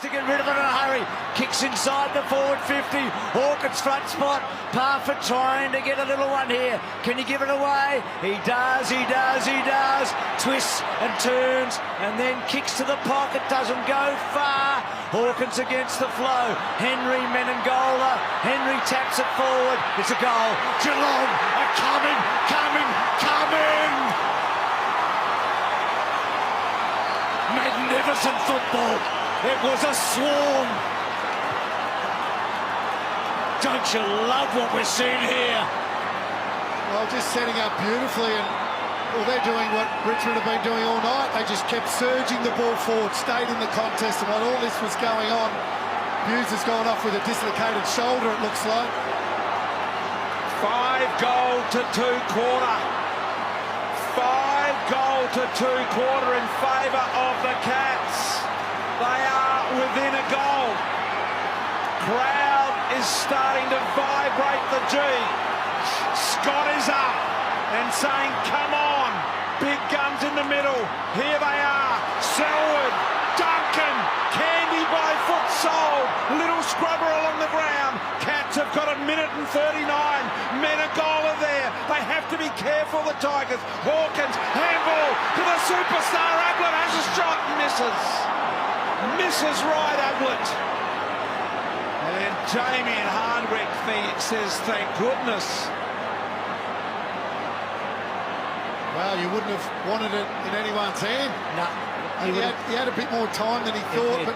To get rid of it in a hurry, kicks inside the forward 50, Hawkins front spot, Parfitt trying to get a little one here, can he give it away? He does, twists and turns and then kicks to the pocket, doesn't go far, Hawkins against the flow, Henry Menengola, Henry taps it forward, it's a goal, Geelong are coming! Magnificent football. It was a swarm. Don't you love what we're seeing here? Well, just setting up beautifully, and well, they're doing what Richmond have been doing all night. They just kept surging the ball forward, stayed in the contest, and while all this was going on, Hughes has gone off with a dislocated shoulder, it looks like. 5 goal to 2 quarter. 5 goal to 2 quarter in favour of the Cats. They are within a goal. Crowd is starting to vibrate the G. Scott is up and saying, come on. Big guns in the middle. Here they are. Selwood, Duncan, Candy by foot sold. Little scrubber along the ground. Cats have got a minute and 39. Menegola there. They have to be careful, the Tigers. Hawkins, handball to the superstar. Ablett has a shot and misses right, Ablett. And Damien Hardwick says, thank goodness. Well, you wouldn't have wanted it in anyone's hand. No. He had a bit more time than he thought, but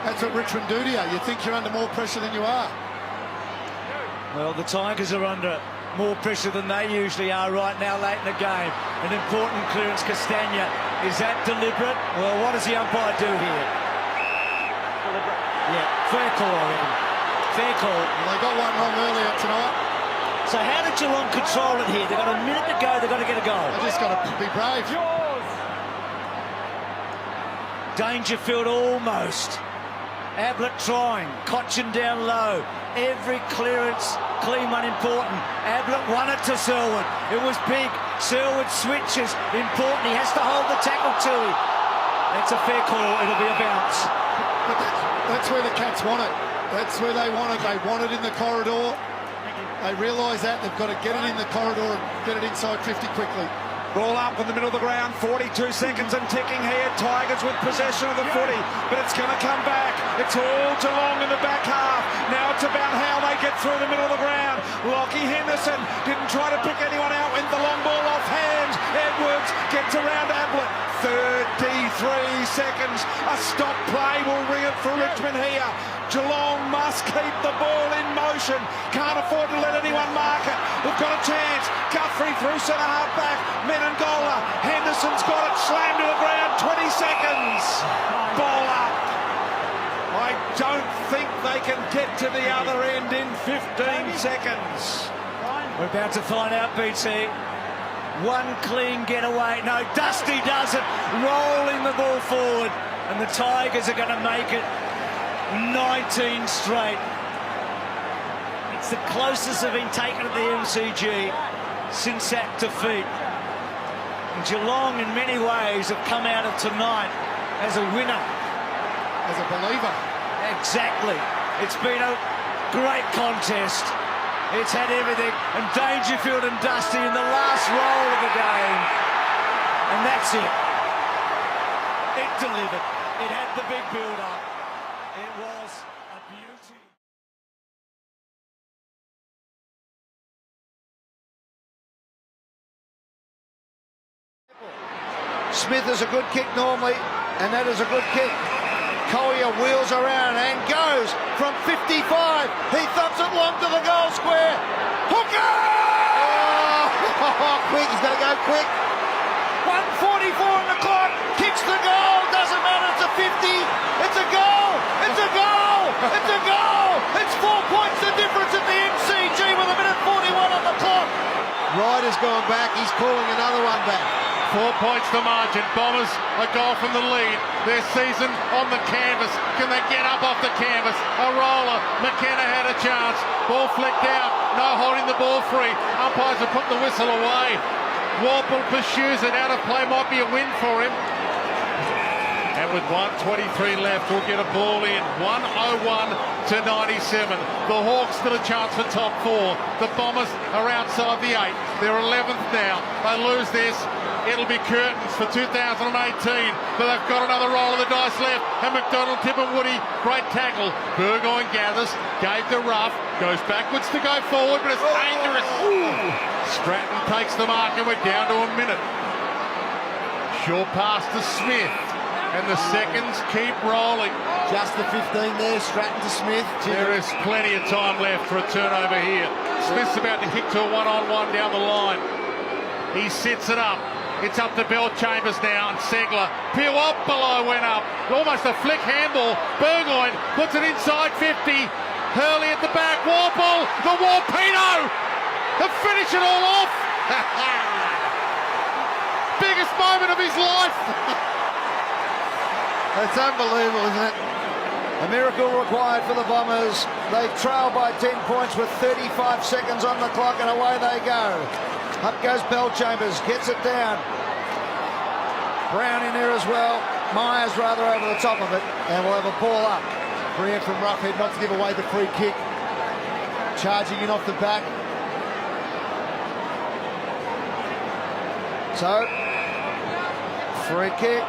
that's what Richmond do to you. You think you're under more pressure than you are. Well, the Tigers are under more pressure than they usually are right now late in the game. An important clearance, Castagna. Is that deliberate? Well, what does the umpire do here? Deliberate. Yeah, fair call, I reckon. Fair call. Well, they got one wrong earlier tonight. So how did Geelong control it here? They've got a minute to go, they've got to get a goal. They just got to be brave. Dangerfield almost. Ablett trying, Cochin down low. Every clearance, clean one important. Ablett won it to Selwood. It was big. Selwood switches, important. He has to hold the tackle to him. That's a fair call, it'll be a bounce. But that's where the Cats want it. That's where they want it. They want it in the corridor. They realise that. They've got to get it in the corridor and get it inside 50 quickly. Ball up in the middle of the ground, 42 seconds and ticking here. Tigers with possession of the footy, but it's going to come back. It's all Geelong in the back half. Now it's about how they get through the middle of the ground. Lockie Henderson didn't try to pick anyone out, went the long ball off hands. Edwards gets around Ablett. 33 seconds. A stop play will ring it for Richmond here. Geelong must keep the ball in motion. Can't afford to let anyone mark it. We've got a chance. Guthrie through centre half back. Menengola. Henderson's got it. Slammed to the ground. 20 seconds. Ball up. I don't think they can get to the other end in 15 seconds. We're about to find out, BT. One clean getaway. No, Dusty does it. Rolling the ball forward. And the Tigers are going to make it 19 straight. It's the closest they've been taken at the MCG since that defeat. And Geelong, in many ways, have come out of tonight as a winner. As a believer. Exactly. It's been a great contest. It's had everything. And Dangerfield and Dusty in the last roll of the game. And that's it. It delivered. It had the big build-up. It was a beauty. Smith is a good kick normally, and that is a good kick. Collier wheels around and goes from 55. He thumps it long to the goal square. Hooker! Oh, quick, he's got to go quick. 1:44 on the clock, kicks the goal, doesn't matter, it's a 50, it's a goal, it's a goal, it's a goal, it's 4 points the difference at the MCG with a minute 41 on the clock. Ryder's gone back, he's calling another one back. 4 points the margin. Bombers a goal from the lead. Their season on the canvas. Can they get up off the canvas? A roller. McKenna had a chance. Ball flicked out. No holding the ball free. Umpires have put the whistle away. Warple pursues it. Out of play might be a win for him. And with 1:23 left, we'll get a ball in. 1:01 to 97. The Hawks got a chance for top 4. The Bombers are outside the 8. They're 11th now. They lose this, it'll be curtains for 2018. But they've got another roll of the dice left. And McDonald, Tip and Woody, great tackle. Burgoyne gathers, gave the rough, goes backwards to go forward, but it's dangerous. Stratton takes the mark and we're down to a minute. Short pass to Smith. And the seconds keep rolling. Just the 15 there, Stratton to Smith. There is plenty of time left for a turnover here. Smith's about to kick to a one-on-one down the line. He sits it up. It's up to Bell Chambers now and Segler. Piuopolo went up. Almost a flick handball. Burgoyne puts it inside 50. Hurley at the back. Warple. The Warpino. To finish it all off. Biggest moment of his life. It's unbelievable, isn't it? A miracle required for the Bombers. They trail by 10 points with 35 seconds on the clock, and away they go. Up goes Bell Chambers, gets it down. Brown in there as well. Myers rather over the top of it, and we'll have a ball up. Brown from Roughhead not to give away the free kick. Charging in off the back. So, free kick.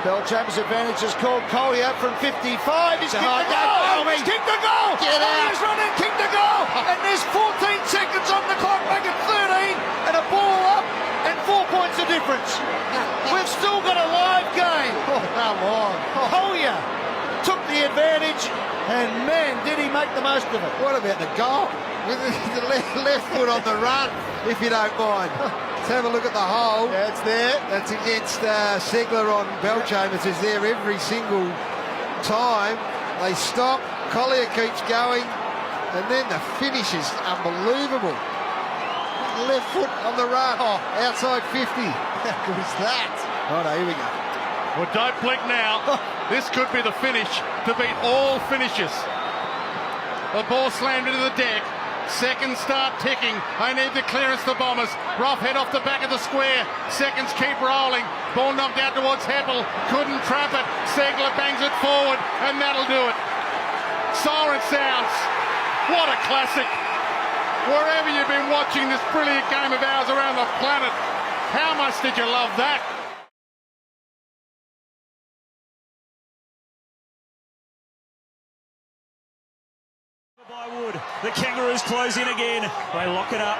Bell Chambers' advantage is called. Collier from 55. He's kicked the goal. He's kicked the goal. Get out. He's run and kicked the goal. And there's 14 seconds on the clock, make it 13, and a ball up, and 4 points of difference. We've still got a live game. Oh, come on. Collier took the advantage, and man, did he make the most of it. What about the goal? With the left foot on the run, if you don't mind. Let's have a look at the hole. Yeah, it's there. That's against Segler on Bell Chambers. Is there every single time. They stop. Collier keeps going. And then the finish is unbelievable. Left foot on the run. Oh, outside 50. How good is that? Right, here we go. Well, don't blink now. This could be the finish to beat all finishes. The ball slammed into the deck. Seconds start ticking. They need the clearance, the Bombers. Rough head off the back of the square. Seconds keep rolling. Ball knocked out towards Heppel. Couldn't trap it. Segler bangs it forward, and that'll do it. Siren sounds. What a classic. Wherever you've been watching this brilliant game of ours around the planet, how much did you love that? By Wood. The Kangaroos close in again. They lock it up.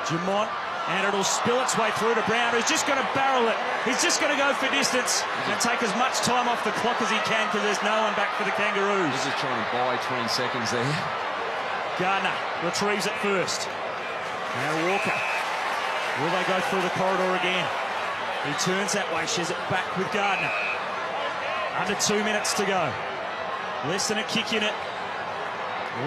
Jamont, and it'll spill its way through to Brown, who's just going to barrel it. He's just going to go for distance and take as much time off the clock as he can, because there's no one back for the Kangaroos. He's just trying to buy 20 seconds there. Gardner retrieves it first. Now Walker. Will they go through the corridor again? He turns that way, shares it back with Gardner. Under 2 minutes to go. Less than a kick in it.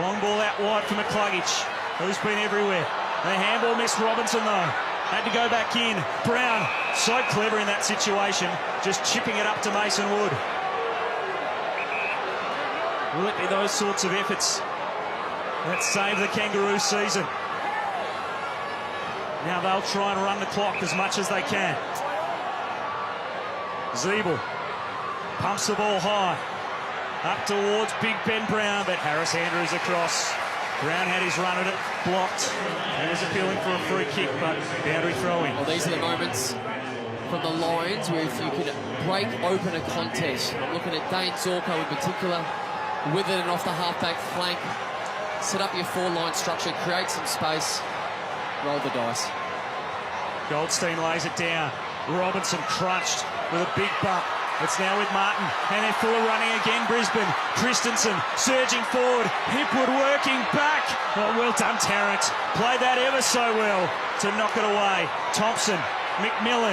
Long ball out wide for McCluggage, who's been everywhere. The handball missed Robinson though. Had to go back in. Brown, so clever in that situation, just chipping it up to Mason Wood. Will it be those sorts of efforts that save the Kangaroo season? Now they'll try and run the clock as much as they can. Zeeble pumps the ball high. Up towards Big Ben Brown, but Harris Andrews across. Brown had his run at it, blocked. He was appealing for a free kick, but boundary throw-in. Well, these are the moments from the Lions where if you can break open a contest. I'm looking at Dane Zorko in particular, with it and off the halfback flank. Set up your four-line structure, create some space, roll the dice. Goldstein lays it down. Robinson crunched with a big bump. It's now with Martin, and they're full of running again, Brisbane. Christensen surging forward, Hipwood working back. Oh, well done, Tarrant. Played that ever so well to knock it away. Thompson, McMillan,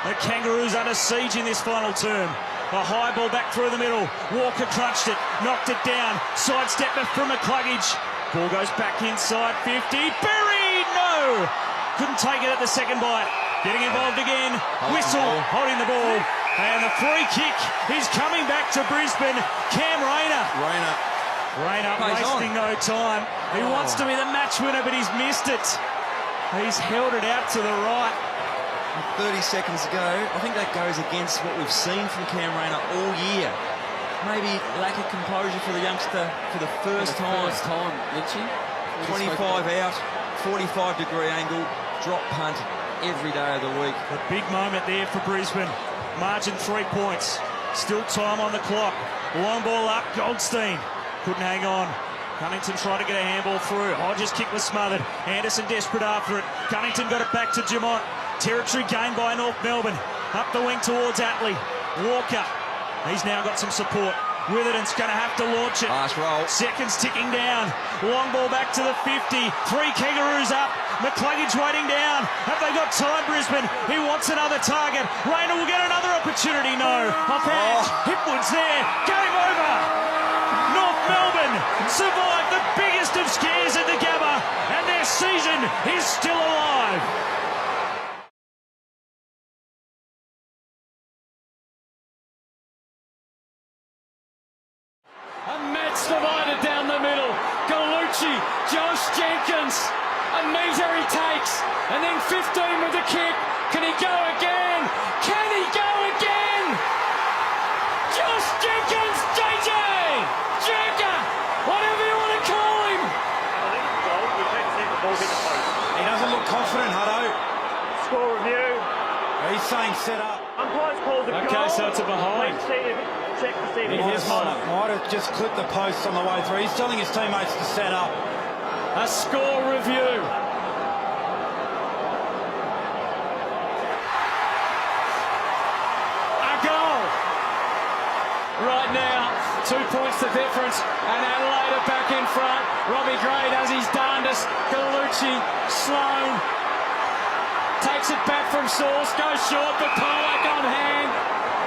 the Kangaroos under siege in this final term. A high ball back through the middle. Walker crunched it, knocked it down. Sidestep it from McCluggage. Ball goes back inside 50. Buried! No! Couldn't take it at the second bite. Getting involved again. Whistle, holding the ball. And the free kick is coming back to Brisbane. Cam Rayner. Rayner wasting no time. He wants to be the match winner, but he's missed it. He's held it out to the right. 30 seconds to go. I think that goes against what we've seen from Cam Rayner all year. Maybe lack of composure for the youngster for the first time. First time, Lynchy. 25 out, 45-degree angle, drop punt every day of the week. A big moment there for Brisbane. Margin 3 points. Still time on the clock. Long ball up, Goldstein couldn't hang on. Cunnington tried to get a handball through. Hodges' kick was smothered. Anderson desperate after it. Cunnington got it back to Jamont. Territory gained by North Melbourne. Up the wing towards Atley. Walker. He's now got some support. Witherden's going to have to launch it. Nice roll. Seconds ticking down. Long ball back to the 50. 3 Kangaroos up. McCluggage waiting down. Have they got time, Brisbane? He wants another target. Rayner will get another opportunity. No. Off hands. Hipwood's there. Game over. North Melbourne survived the biggest of scares at the Gabba, and their season is still alive. A match divided down the middle. Gallucci, Josh Jenkins, a metre he takes, and then 15 with the kick. Can he go again? Can he go again? Josh Jenkins, JJ, Jagger, whatever you want to call him. He doesn't look confident, Hutto. Score review. He's saying set up. Umpire's called the goal. Okay, so it's a behind. Check to see if He it's might have just clipped the posts on the way through. He's telling his teammates to set up. A score review. A goal. Right now, 2 points the difference, and Adelaide are back in front. Robbie Gray does his darndest. Gallucci, Sloan, takes it back from Source, goes short, but Pollock on hand.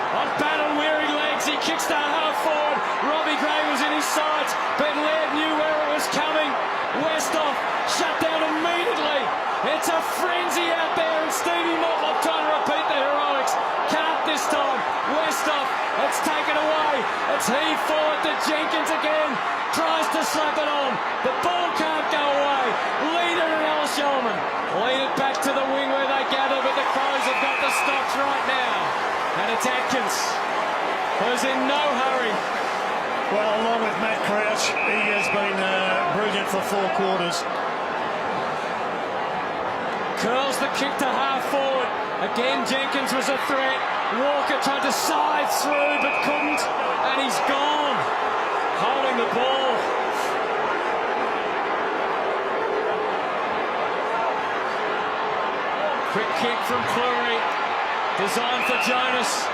On battle-weary legs, he kicks the half forward. Robbie Gray was in his sights, but Laird knew where it was coming. Westhoff shut down immediately. It's a frenzy out there, and Stevie Motlop trying to repeat the heroics. Can't this time. Westhoff, it's taken away. It's heaved forward to Jenkins again. Tries to slap it on. The ball can't go away. Leader and Al Shulman lead it back to the wing where they gather, but the Crows have got the stocks right now. And it's Atkins, who's in no hurry. Well, along with Matt Crouch, he has been brilliant for 4 quarters. Curls the kick to half forward. Again, Jenkins was a threat. Walker tried to side through, but couldn't. And he's gone. Holding the ball. Quick kick from Cleary. Designed for Jonas.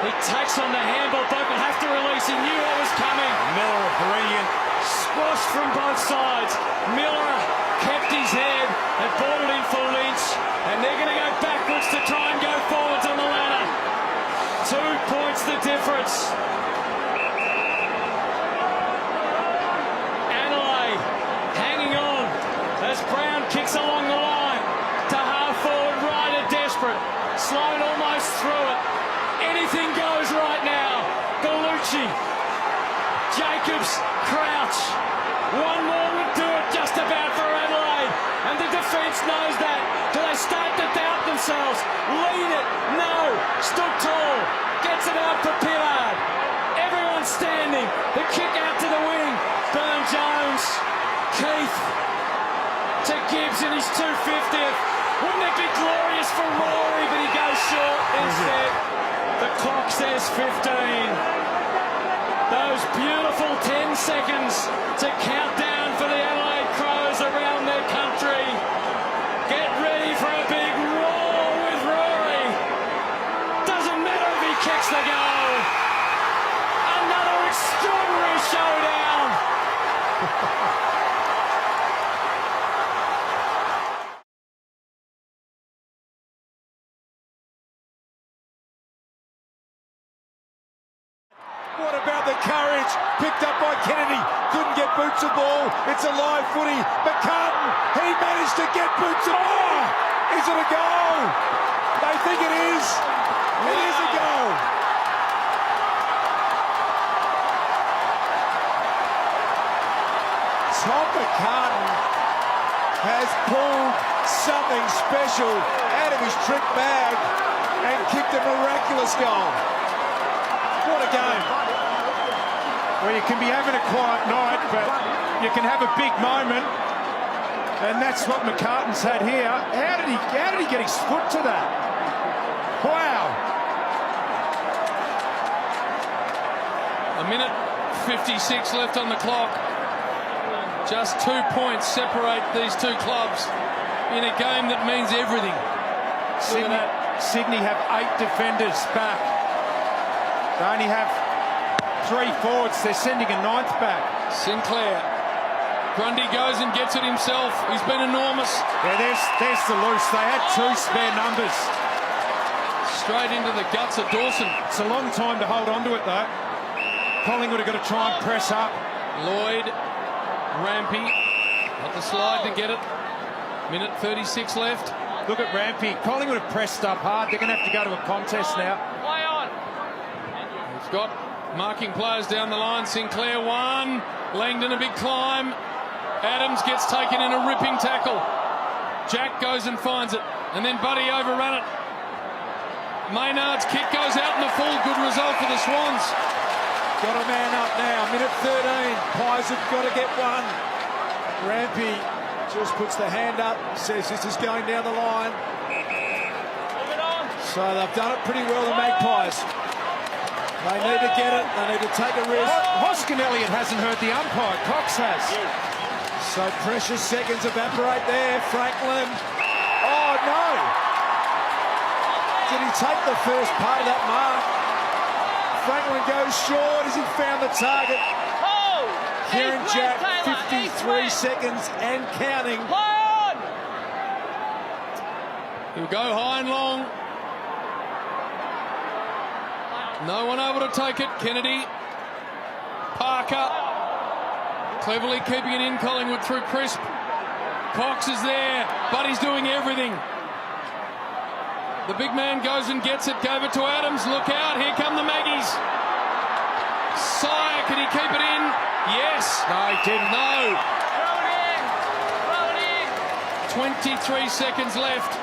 He takes on the handball. Boak will have to release. He knew what was coming. Miller, brilliant. Squashed from both sides. Miller kept his head and brought it in for Lynch. And they're going to go backwards to try and go forwards on the ladder. 2 points the difference. Adelaide hanging on as Brown kicks along the line to half forward. Ryder desperate. Sloan almost through it. Anything goes right now. Gallucci, Jacobs, Crouch. One more would do it just about for Adelaide. And the defence knows that. Do they start to doubt themselves? Lead it. No. Stood tall. Gets it out for Pillard. Everyone's standing. The kick out to the wing. Burn-Jones. Keith to Gibbs in his 250th. Wouldn't it be glorious for Rory, but he goes short instead. The clock says 15. Those beautiful 10 seconds to count down for the Adelaide Crows around their country. Get ready for a big roar with Rory. Doesn't matter if he kicks the goal. Another extraordinary showdown. What about the courage? Picked up by Kennedy. Couldn't get Boots a ball. It's a live footy. McCartan, he managed to get Boots a ball. Is it a goal? They think it is. It is a goal. Tom McCartan has pulled something special out of his trick bag and kicked a miraculous goal. What a game. Well, you can be having a quiet night, but you can have a big moment. And that's what McCartan's had here. How did he get his foot to that? Wow. A minute 56 left on the clock. Just 2 points separate these two clubs in a game that means everything. Sydney have 8 defenders back. They only have 3 forwards. They're sending a 9th back. Sinclair. Grundy goes and gets it himself. He's been enormous. Yeah, there's the loose. They had 2 spare numbers. Straight into the guts of Dawson. It's a long time to hold on to it, though. Collingwood have got to try and press up. Lloyd, Rampy, got the slide to get it. Minute 36 left. Look at Rampy. Collingwood have pressed up hard. They're going to have to go to a contest now. Play on. He's got marking players down the line. Sinclair one. Langdon a big climb. Adams gets taken in a ripping tackle. Jack goes and finds it. And then Buddy overrun it. Maynard's kick goes out in the full. Good result for the Swans. Got a man up now, minute 13. Pies have got to get one. Rampy just puts the hand up, says this is going down the line. So they've done it pretty well, the Magpies. They need to get it, they need to take a risk. Hoskin Elliott hasn't heard the umpire, Cox has. So precious seconds evaporate there, Franklin. Oh no! Did he take the first part of that mark? Franklin goes short. Has he found the target? Kieran Jack, 53 seconds and counting. He'll go high and long. No one able to take it. Kennedy. Parker. Cleverly keeping it in. Collingwood through Crisp. Cox is there. But he's doing everything. The big man goes and gets it. Gave it to Adams. Look out. Here come the Maggies. Sire, can he keep it in? Yes. No, he didn't. No. Throw it in. 23 seconds left.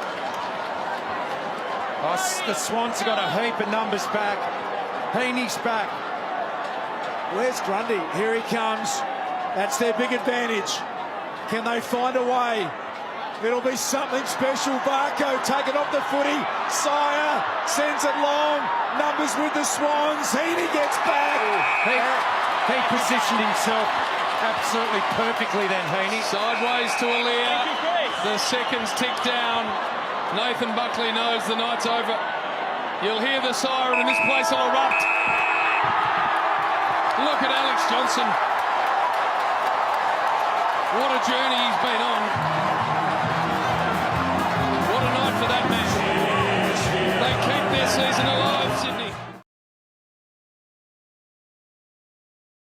Oh, the Swans have got a heap of numbers back. Heaney's back. Where's Grundy? Here he comes. That's their big advantage. Can they find a way? It'll be something special. Barco taken off the footy. Sire sends it long. Numbers with the Swans. Heaney gets back. He positioned himself absolutely perfectly then, Heaney. Sideways to Aaliyah. The seconds tick down. Nathan Buckley knows the night's over. You'll hear the siren and this place will erupt. Look at Alex Johnson. What a journey he's been on.